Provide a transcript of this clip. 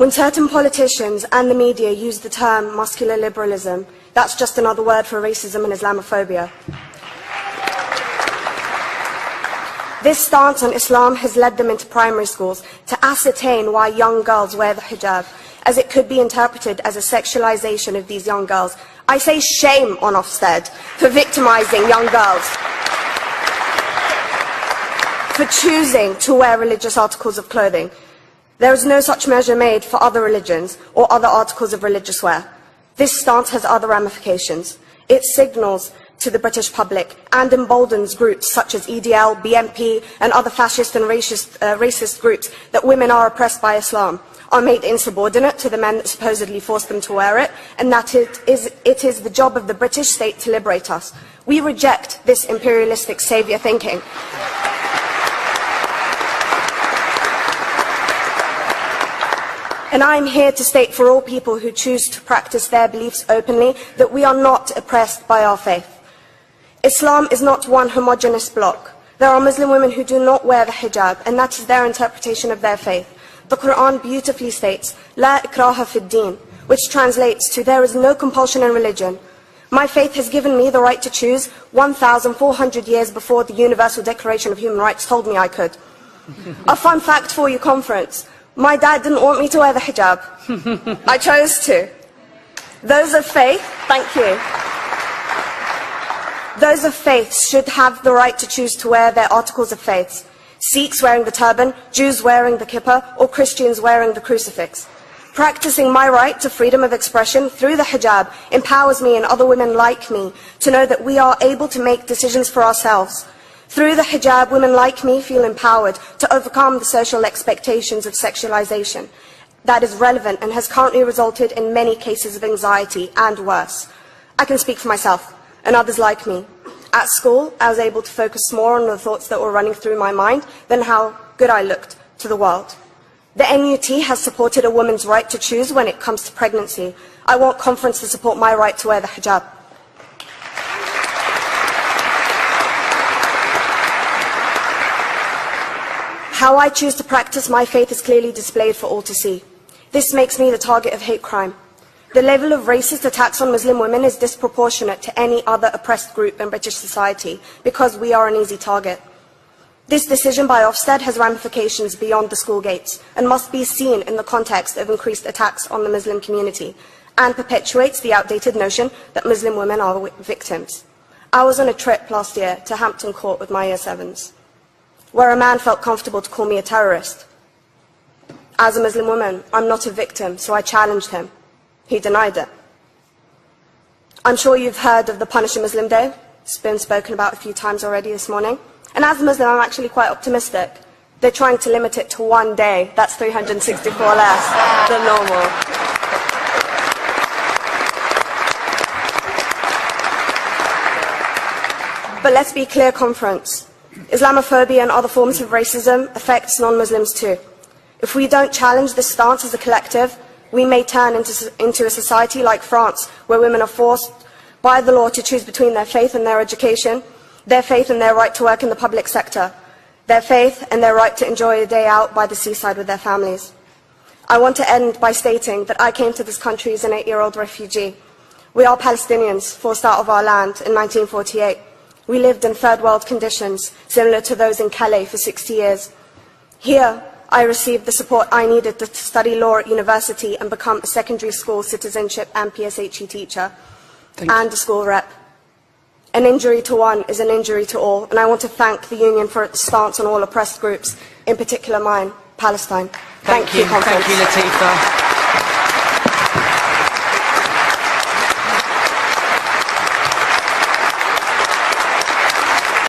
When certain politicians and the media use the term muscular liberalism, that's just another word for racism and Islamophobia. This stance on Islam has led them into primary schools to ascertain why young girls wear the hijab, as it could be interpreted as a sexualization of these young girls. I say shame on Ofsted for victimizing young girls, for choosing to wear religious articles of clothing. There is no such measure made for other religions or other articles of religious wear. This stance has other ramifications. It signals to the British public and emboldens groups such as EDL, BNP and other fascist and racist groups that women are oppressed by Islam, are made insubordinate to the men that supposedly forced them to wear it, and that it is the job of the British state to liberate us. We reject this imperialistic saviour thinking. And I am here to state for all people who choose to practice their beliefs openly that we are not oppressed by our faith. Islam is not one homogeneous block. There are Muslim women who do not wear the hijab, and that is their interpretation of their faith. The Quran beautifully states, "La ikraha fid din," which translates to, "There is no compulsion in religion." My faith has given me the right to choose 1,400 years before the Universal Declaration of Human Rights told me I could. A fun fact for you, conference. My dad didn't want me to wear the hijab. I chose to. Those of faith, thank you. Those of faith should have the right to choose to wear their articles of faith. Sikhs wearing the turban, Jews wearing the kippah, or Christians wearing the crucifix. Practicing my right to freedom of expression through the hijab empowers me and other women like me to know that we are able to make decisions for ourselves. Through the hijab, women like me feel empowered to overcome the social expectations of sexualization that is relevant and has currently resulted in many cases of anxiety and worse. I can speak for myself and others like me. At school, I was able to focus more on the thoughts that were running through my mind than how good I looked to the world. The NUT has supported a woman's right to choose when it comes to pregnancy. I want conference to support my right to wear the hijab. How I choose to practice my faith is clearly displayed for all to see. This makes me the target of hate crime. The level of racist attacks on Muslim women is disproportionate to any other oppressed group in British society because we are an easy target. This decision by Ofsted has ramifications beyond the school gates and must be seen in the context of increased attacks on the Muslim community and perpetuates the outdated notion that Muslim women are victims. I was on a trip last year to Hampton Court with my Year 7s, where a man felt comfortable to call me a terrorist. As a Muslim woman, I'm not a victim, so I challenged him. He denied it. I'm sure you've heard of the Punish a Muslim Day. It's been spoken about a few times already this morning. And as a Muslim, I'm actually quite optimistic. They're trying to limit it to one day. That's 364 less than normal. But let's be clear, conference. Islamophobia and other forms of racism affects non-Muslims too. If we don't challenge this stance as a collective, we may turn into a society like France, where women are forced by the law to choose between their faith and their education, their faith and their right to work in the public sector, their faith and their right to enjoy a day out by the seaside with their families. I want to end by stating that I came to this country as an 8-year-old refugee. We are Palestinians, forced out of our land in 1948. We lived in third world conditions, similar to those in Calais for 60 years. Here, I received the support I needed to study law at university and become a secondary school citizenship and PSHE teacher and a school rep. An injury to one is an injury to all, and I want to thank the Union for its stance on all oppressed groups, in particular mine, Palestine. Thank you, conference. Thank you, Latifa.